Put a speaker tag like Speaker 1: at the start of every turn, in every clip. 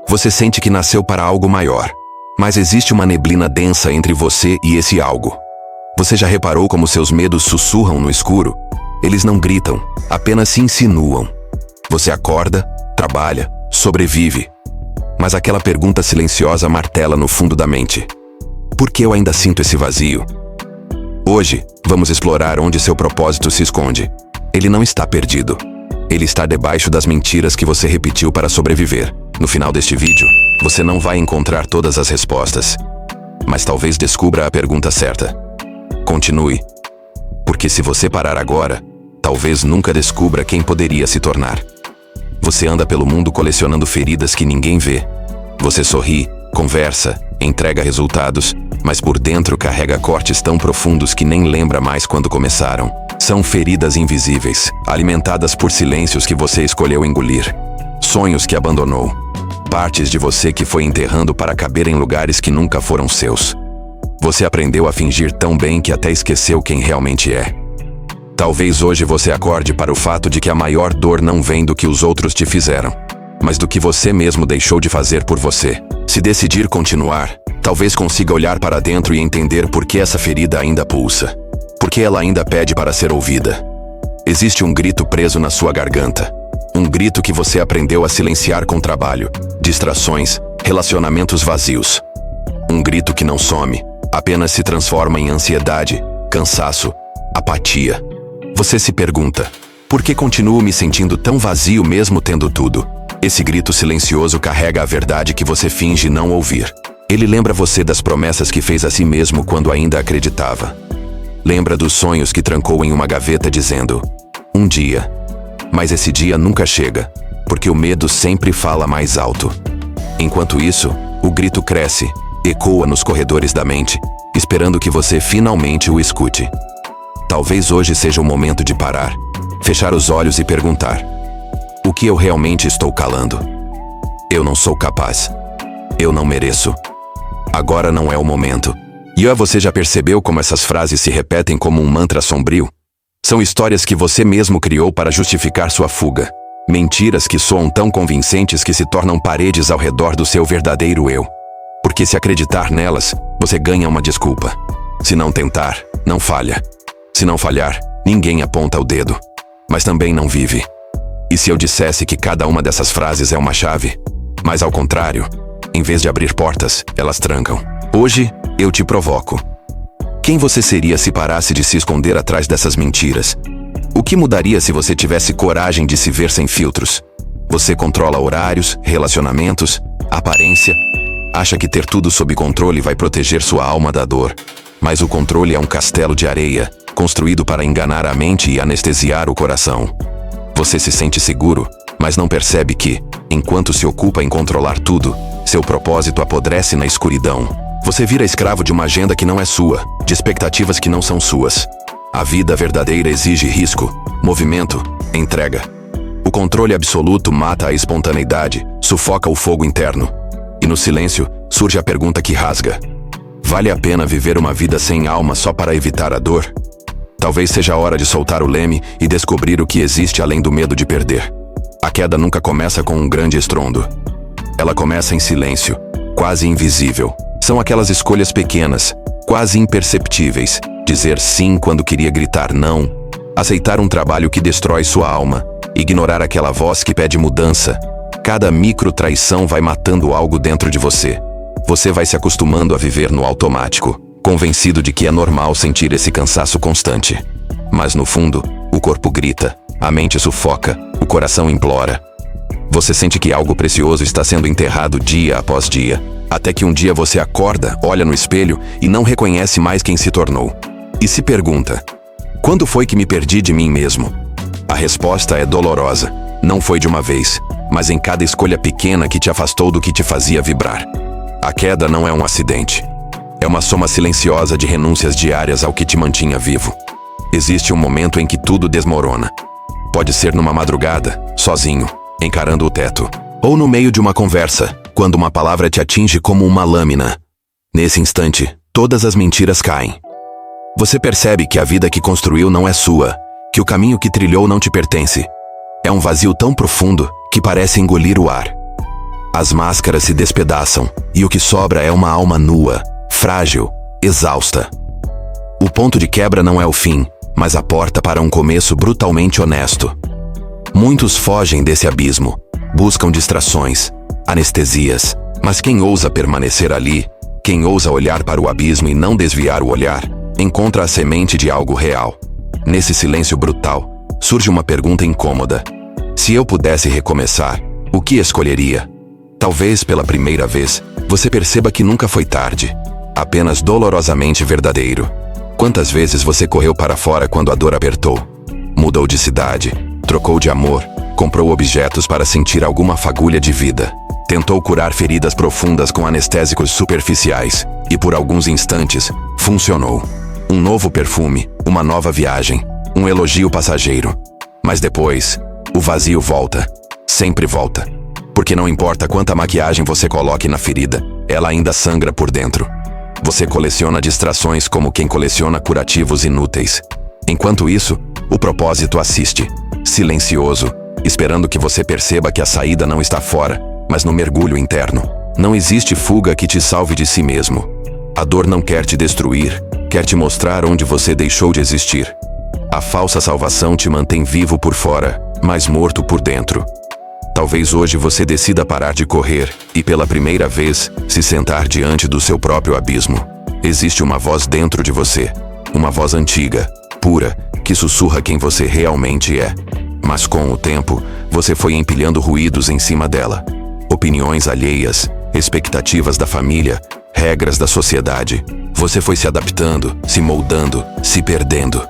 Speaker 1: Você sente que nasceu para algo maior. Mas existe uma neblina densa entre você e esse algo. Você já reparou como seus medos sussurram no escuro? Eles não gritam, apenas se insinuam. Você acorda, trabalha, sobrevive. Mas aquela pergunta silenciosa martela no fundo da mente. Por que eu ainda sinto esse vazio? Hoje, vamos explorar onde seu propósito se esconde. Ele não está perdido. Ele está debaixo das mentiras que você repetiu para sobreviver. No final deste vídeo, você não vai encontrar todas as respostas, mas talvez descubra a pergunta certa. Continue, porque se você parar agora, talvez nunca descubra quem poderia se tornar. Você anda pelo mundo colecionando feridas que ninguém vê. Você sorri, conversa, entrega resultados, mas por dentro carrega cortes tão profundos que nem lembra mais quando começaram. São feridas invisíveis, alimentadas por silêncios que você escolheu engolir. Sonhos que abandonou. Partes de você que foi enterrando para caber em lugares que nunca foram seus. Você aprendeu a fingir tão bem que até esqueceu quem realmente é. Talvez hoje você acorde para o fato de que a maior dor não vem do que os outros te fizeram, mas do que você mesmo deixou de fazer por você. Se decidir continuar, talvez consiga olhar para dentro e entender por que essa ferida ainda pulsa. Por que ela ainda pede para ser ouvida. Existe um grito preso na sua garganta. Um grito que você aprendeu a silenciar com trabalho, distrações, relacionamentos vazios. Um grito que não some, apenas se transforma em ansiedade, cansaço, apatia. Você se pergunta, por que continuo me sentindo tão vazio mesmo tendo tudo? Esse grito silencioso carrega a verdade que você finge não ouvir. Ele lembra você das promessas que fez a si mesmo quando ainda acreditava. Lembra dos sonhos que trancou em uma gaveta dizendo, um dia. Mas esse dia nunca chega, porque o medo sempre fala mais alto. Enquanto isso, o grito cresce, ecoa nos corredores da mente, esperando que você finalmente o escute. Talvez hoje seja o momento de parar, fechar os olhos e perguntar: o que eu realmente estou calando? Eu não sou capaz. Eu não mereço. Agora não é o momento. E você já percebeu como essas frases se repetem como um mantra sombrio? São histórias que você mesmo criou para justificar sua fuga. Mentiras que soam tão convincentes que se tornam paredes ao redor do seu verdadeiro eu. Porque se acreditar nelas, você ganha uma desculpa. Se não tentar, não falha. Se não falhar, ninguém aponta o dedo. Mas também não vive. E se eu dissesse que cada uma dessas frases é uma chave? Mas ao contrário, em vez de abrir portas, elas trancam. Hoje, eu te provoco. Quem você seria se parasse de se esconder atrás dessas mentiras? O que mudaria se você tivesse coragem de se ver sem filtros? Você controla horários, relacionamentos, aparência. Acha que ter tudo sob controle vai proteger sua alma da dor. Mas o controle é um castelo de areia, construído para enganar a mente e anestesiar o coração. Você se sente seguro, mas não percebe que, enquanto se ocupa em controlar tudo, seu propósito apodrece na escuridão. Você vira escravo de uma agenda que não é sua, de expectativas que não são suas. A vida verdadeira exige risco, movimento, entrega. O controle absoluto mata a espontaneidade, sufoca o fogo interno. E no silêncio, surge a pergunta que rasga. Vale a pena viver uma vida sem alma só para evitar a dor? Talvez seja a hora de soltar o leme e descobrir o que existe além do medo de perder. A queda nunca começa com um grande estrondo. Ela começa em silêncio, quase invisível. São aquelas escolhas pequenas, quase imperceptíveis. Dizer sim quando queria gritar não. Aceitar um trabalho que destrói sua alma. Ignorar aquela voz que pede mudança. Cada micro-traição vai matando algo dentro de você. Você vai se acostumando a viver no automático, convencido de que é normal sentir esse cansaço constante. Mas no fundo, o corpo grita, a mente sufoca, o coração implora. Você sente que algo precioso está sendo enterrado dia após dia. Até que um dia você acorda, olha no espelho e não reconhece mais quem se tornou. E se pergunta: quando foi que me perdi de mim mesmo? A resposta é dolorosa. Não foi de uma vez, mas em cada escolha pequena que te afastou do que te fazia vibrar. A queda não é um acidente. É uma soma silenciosa de renúncias diárias ao que te mantinha vivo. Existe um momento em que tudo desmorona. Pode ser numa madrugada, sozinho, encarando o teto. Ou no meio de uma conversa, quando uma palavra te atinge como uma lâmina. Nesse instante, todas as mentiras caem. Você percebe que a vida que construiu não é sua, que o caminho que trilhou não te pertence. É um vazio tão profundo que parece engolir o ar. As máscaras se despedaçam, e o que sobra é uma alma nua, frágil, exausta. O ponto de quebra não é o fim, mas a porta para um começo brutalmente honesto. Muitos fogem desse abismo, buscam distrações, anestesias, mas quem ousa permanecer ali, quem ousa olhar para o abismo e não desviar o olhar, encontra a semente de algo real. Nesse silêncio brutal, surge uma pergunta incômoda. Se eu pudesse recomeçar, o que escolheria? Talvez pela primeira vez, você perceba que nunca foi tarde, apenas dolorosamente verdadeiro. Quantas vezes você correu para fora quando a dor apertou? Mudou de cidade, trocou de amor, comprou objetos para sentir alguma fagulha de vida. Tentou curar feridas profundas com anestésicos superficiais, e por alguns instantes, funcionou. Um novo perfume, uma nova viagem, um elogio passageiro. Mas depois, o vazio volta. Sempre volta. Porque não importa quanta maquiagem você coloque na ferida, ela ainda sangra por dentro. Você coleciona distrações como quem coleciona curativos inúteis. Enquanto isso, o propósito assiste, silencioso, esperando que você perceba que a saída não está fora, mas no mergulho interno. Não existe fuga que te salve de si mesmo. A dor não quer te destruir, quer te mostrar onde você deixou de existir. A falsa salvação te mantém vivo por fora, mas morto por dentro. Talvez hoje você decida parar de correr e, pela primeira vez, se sentar diante do seu próprio abismo. Existe uma voz dentro de você, uma voz antiga, pura, que sussurra quem você realmente é. Mas com o tempo, você foi empilhando ruídos em cima dela. Opiniões alheias, expectativas da família, regras da sociedade. Você foi se adaptando, se moldando, se perdendo.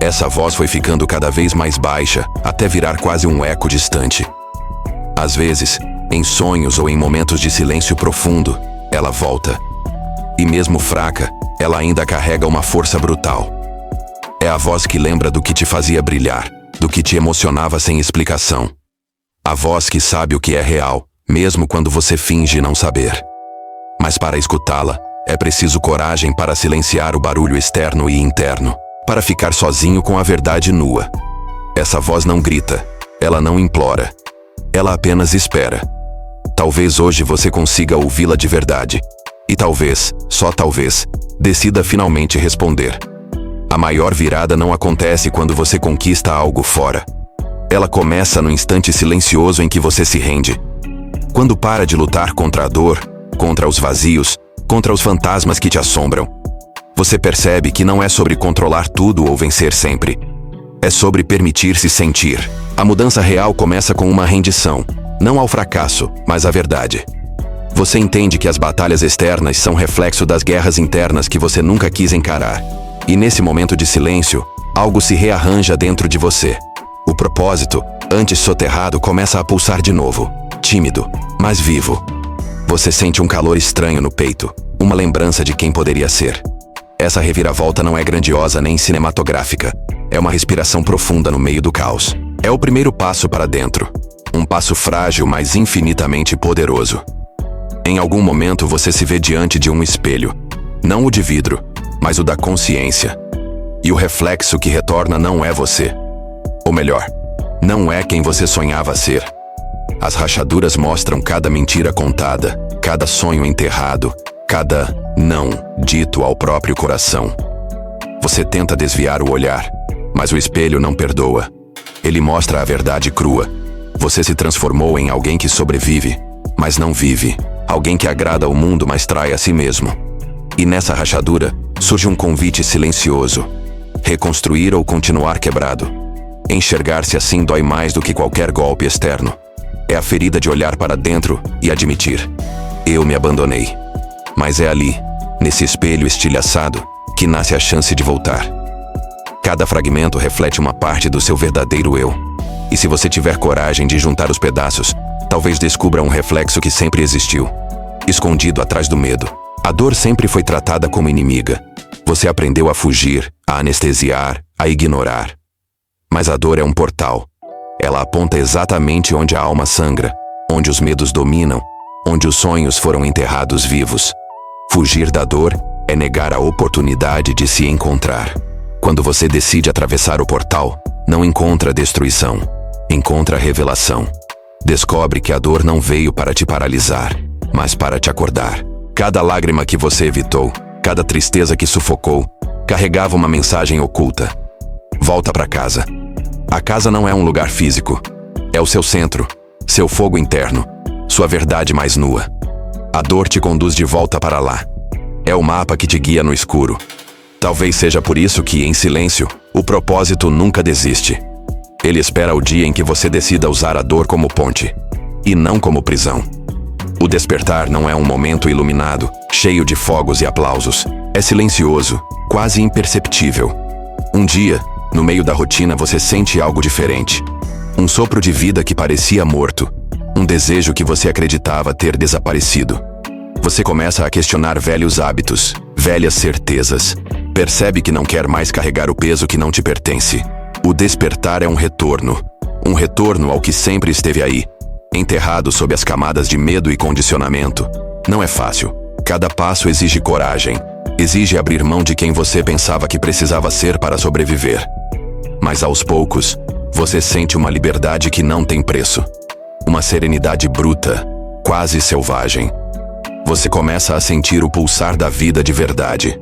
Speaker 1: Essa voz foi ficando cada vez mais baixa, até virar quase um eco distante. Às vezes, em sonhos ou em momentos de silêncio profundo, ela volta. E mesmo fraca, ela ainda carrega uma força brutal. É a voz que lembra do que te fazia brilhar, do que te emocionava sem explicação. A voz que sabe o que é real, mesmo quando você finge não saber. Mas para escutá-la, é preciso coragem para silenciar o barulho externo e interno, para ficar sozinho com a verdade nua. Essa voz não grita, ela não implora. Ela apenas espera. Talvez hoje você consiga ouvi-la de verdade. E talvez, só talvez, decida finalmente responder. A maior virada não acontece quando você conquista algo fora. Ela começa no instante silencioso em que você se rende. Quando para de lutar contra a dor, contra os vazios, contra os fantasmas que te assombram. Você percebe que não é sobre controlar tudo ou vencer sempre. É sobre permitir-se sentir. A mudança real começa com uma rendição, não ao fracasso, mas à verdade. Você entende que as batalhas externas são reflexo das guerras internas que você nunca quis encarar. E nesse momento de silêncio, algo se rearranja dentro de você. O propósito, antes soterrado, começa a pulsar de novo, tímido, mas vivo. Você sente um calor estranho no peito, uma lembrança de quem poderia ser. Essa reviravolta não é grandiosa nem cinematográfica. É uma respiração profunda no meio do caos. É o primeiro passo para dentro. Um passo frágil, mas infinitamente poderoso. Em algum momento você se vê diante de um espelho. Não o de vidro, mas o da consciência. E o reflexo que retorna não é você. Ou melhor, não é quem você sonhava ser. As rachaduras mostram cada mentira contada, cada sonho enterrado, cada não dito ao próprio coração. Você tenta desviar o olhar, mas o espelho não perdoa. Ele mostra a verdade crua. Você se transformou em alguém que sobrevive, mas não vive. Alguém que agrada ao mundo, mas trai a si mesmo. E nessa rachadura, surge um convite silencioso. Reconstruir ou continuar quebrado. Enxergar-se assim dói mais do que qualquer golpe externo. É a ferida de olhar para dentro e admitir: eu me abandonei. Mas é ali, nesse espelho estilhaçado, que nasce a chance de voltar. Cada fragmento reflete uma parte do seu verdadeiro eu. E se você tiver coragem de juntar os pedaços, talvez descubra um reflexo que sempre existiu, escondido atrás do medo. A dor sempre foi tratada como inimiga. Você aprendeu a fugir, a anestesiar, a ignorar. Mas a dor é um portal. Ela aponta exatamente onde a alma sangra, onde os medos dominam, onde os sonhos foram enterrados vivos. Fugir da dor é negar a oportunidade de se encontrar. Quando você decide atravessar o portal, não encontra destruição, encontra revelação. Descobre que a dor não veio para te paralisar, mas para te acordar. Cada lágrima que você evitou, cada tristeza que sufocou, carregava uma mensagem oculta. Volta para casa. A casa não é um lugar físico. É o seu centro, seu fogo interno, sua verdade mais nua. A dor te conduz de volta para lá. É o mapa que te guia no escuro. Talvez seja por isso que, em silêncio, o propósito nunca desiste. Ele espera o dia em que você decida usar a dor como ponte, e não como prisão. O despertar não é um momento iluminado, cheio de fogos e aplausos. É silencioso, quase imperceptível. Um dia, no meio da rotina, você sente algo diferente. Um sopro de vida que parecia morto. Um desejo que você acreditava ter desaparecido. Você começa a questionar velhos hábitos, velhas certezas. Percebe que não quer mais carregar o peso que não te pertence. O despertar é um retorno ao que sempre esteve aí, enterrado sob as camadas de medo e condicionamento. Não é fácil. Cada passo exige coragem, exige abrir mão de quem você pensava que precisava ser para sobreviver. Mas aos poucos, você sente uma liberdade que não tem preço. Uma serenidade bruta, quase selvagem. Você começa a sentir o pulsar da vida de verdade.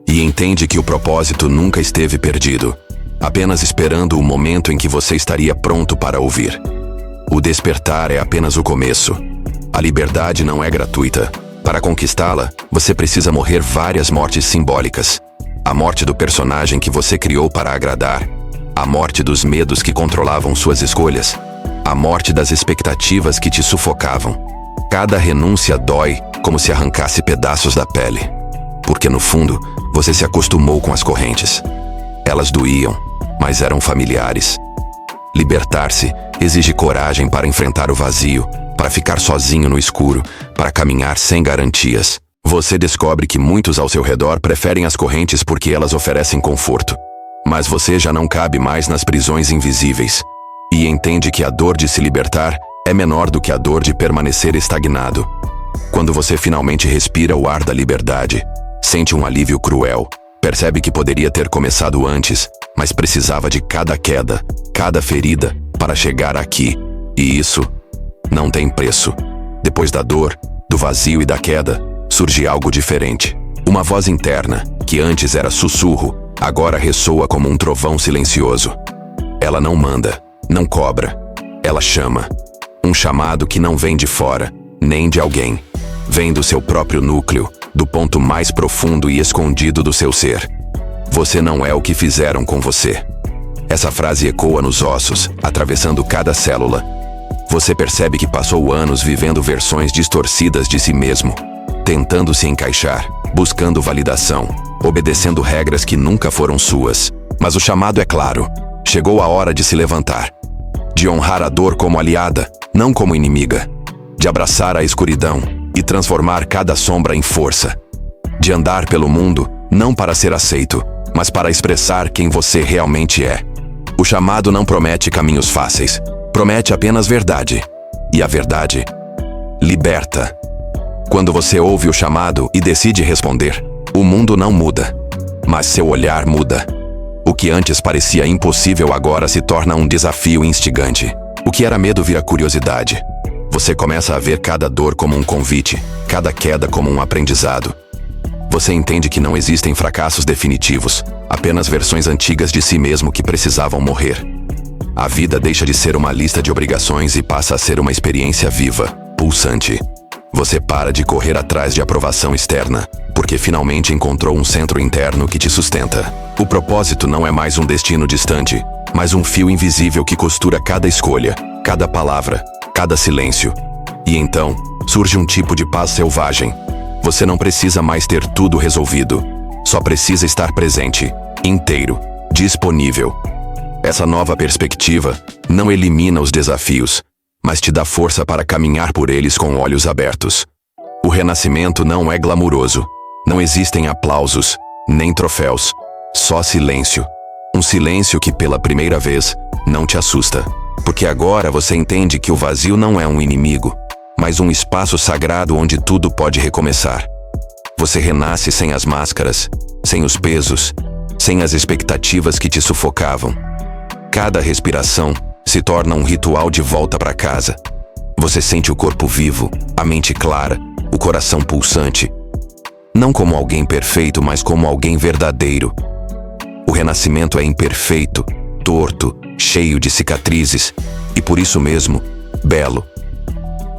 Speaker 1: E entende que o propósito nunca esteve perdido, apenas esperando o momento em que você estaria pronto para ouvir. O despertar é apenas o começo. A liberdade não é gratuita. Para conquistá-la, você precisa morrer várias mortes simbólicas. A morte do personagem que você criou para agradar. A morte dos medos que controlavam suas escolhas. A morte das expectativas que te sufocavam. Cada renúncia dói como se arrancasse pedaços da pele. Porque no fundo, você se acostumou com as correntes. Elas doíam, mas eram familiares. Libertar-se exige coragem para enfrentar o vazio, para ficar sozinho no escuro, para caminhar sem garantias. Você descobre que muitos ao seu redor preferem as correntes porque elas oferecem conforto. Mas você já não cabe mais nas prisões invisíveis. E entende que a dor de se libertar é menor do que a dor de permanecer estagnado. Quando você finalmente respira o ar da liberdade, sente um alívio cruel. Percebe que poderia ter começado antes, mas precisava de cada queda, cada ferida, para chegar aqui. E isso não tem preço. Depois da dor, do vazio e da queda, surge algo diferente. Uma voz interna, que antes era sussurro, agora ressoa como um trovão silencioso. Ela não manda, não cobra. Ela chama. Um chamado que não vem de fora, nem de alguém. Vem do seu próprio núcleo, do ponto mais profundo e escondido do seu ser. Você não é o que fizeram com você. Essa frase ecoa nos ossos, atravessando cada célula. Você percebe que passou anos vivendo versões distorcidas de si mesmo, tentando se encaixar, buscando validação, obedecendo regras que nunca foram suas. Mas o chamado é claro. Chegou a hora de se levantar. De honrar a dor como aliada, não como inimiga. De abraçar a escuridão e transformar cada sombra em força. De andar pelo mundo, não para ser aceito, mas para expressar quem você realmente é. O chamado não promete caminhos fáceis, promete apenas verdade. E a verdade liberta. Quando você ouve o chamado e decide responder, o mundo não muda, mas seu olhar muda. O que antes parecia impossível agora se torna um desafio instigante. O que era medo vira curiosidade. Você começa a ver cada dor como um convite, cada queda como um aprendizado. Você entende que não existem fracassos definitivos, apenas versões antigas de si mesmo que precisavam morrer. A vida deixa de ser uma lista de obrigações e passa a ser uma experiência viva, pulsante. Você para de correr atrás de aprovação externa, porque finalmente encontrou um centro interno que te sustenta. O propósito não é mais um destino distante, mas um fio invisível que costura cada escolha, cada palavra, cada silêncio. E então, surge um tipo de paz selvagem. Você não precisa mais ter tudo resolvido. Só precisa estar presente, inteiro, disponível. Essa nova perspectiva não elimina os desafios, mas te dá força para caminhar por eles com olhos abertos. O renascimento não é glamuroso. Não existem aplausos, nem troféus. Só silêncio. Um silêncio que, pela primeira vez, não te assusta. Porque agora você entende que o vazio não é um inimigo, mas um espaço sagrado onde tudo pode recomeçar. Você renasce sem as máscaras, sem os pesos, sem as expectativas que te sufocavam. Cada respiração se torna um ritual de volta para casa, Você sente o corpo vivo, a mente clara, o coração pulsante. Não como alguém perfeito, mas como alguém verdadeiro. O renascimento é imperfeito, torto, cheio de cicatrizes e por isso mesmo, belo.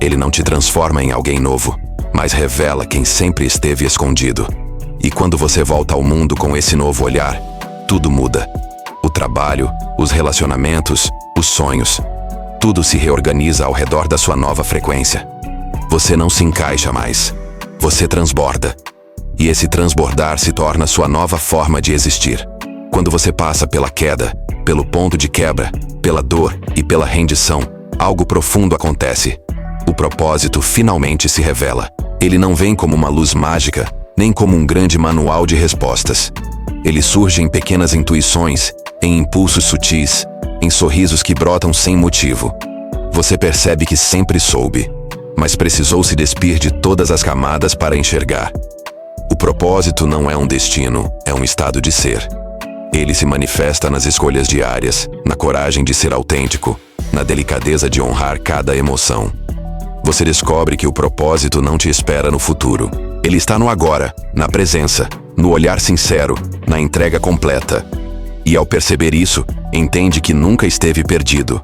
Speaker 1: Ele não te transforma em alguém novo, mas revela quem sempre esteve escondido. E quando você volta ao mundo com esse novo olhar, tudo muda. O trabalho, os relacionamentos, os sonhos. Tudo se reorganiza ao redor da sua nova frequência. Você não se encaixa mais. Você transborda. E esse transbordar se torna sua nova forma de existir. Quando você passa pela queda, pelo ponto de quebra, pela dor e pela rendição, algo profundo acontece. O propósito finalmente se revela. Ele não vem como uma luz mágica, nem como um grande manual de respostas. Ele surge em pequenas intuições, em impulsos sutis, em sorrisos que brotam sem motivo. Você percebe que sempre soube, mas precisou se despir de todas as camadas para enxergar. O propósito não é um destino, é um estado de ser. Ele se manifesta nas escolhas diárias, na coragem de ser autêntico, na delicadeza de honrar cada emoção. Você descobre que o propósito não te espera no futuro. Ele está no agora, na presença, no olhar sincero, na entrega completa. E ao perceber isso, entende que nunca esteve perdido.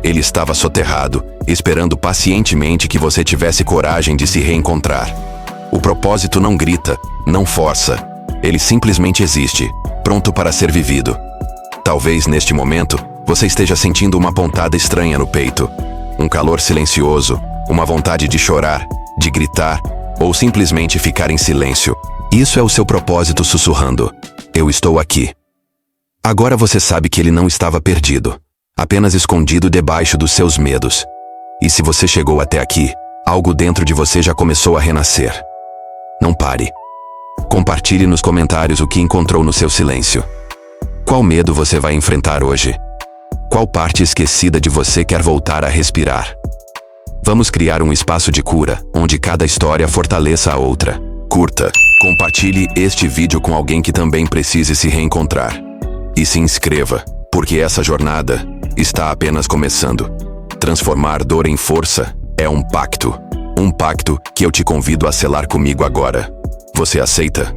Speaker 1: Ele estava soterrado, esperando pacientemente que você tivesse coragem de se reencontrar. O propósito não grita, não força. Ele simplesmente existe, pronto para ser vivido. Talvez neste momento, você esteja sentindo uma pontada estranha no peito. Um calor silencioso, uma vontade de chorar, de gritar, ou simplesmente ficar em silêncio. Isso é o seu propósito sussurrando: eu estou aqui. Agora você sabe que ele não estava perdido, apenas escondido debaixo dos seus medos. E se você chegou até aqui, algo dentro de você já começou a renascer. Não pare. Compartilhe nos comentários o que encontrou no seu silêncio. Qual medo você vai enfrentar hoje? Qual parte esquecida de você quer voltar a respirar? Vamos criar um espaço de cura, onde cada história fortaleça a outra. Curta, compartilhe este vídeo com alguém que também precise se reencontrar. E se inscreva, porque essa jornada está apenas começando. Transformar dor em força é um pacto. Um pacto que eu te convido a selar comigo agora. Você aceita?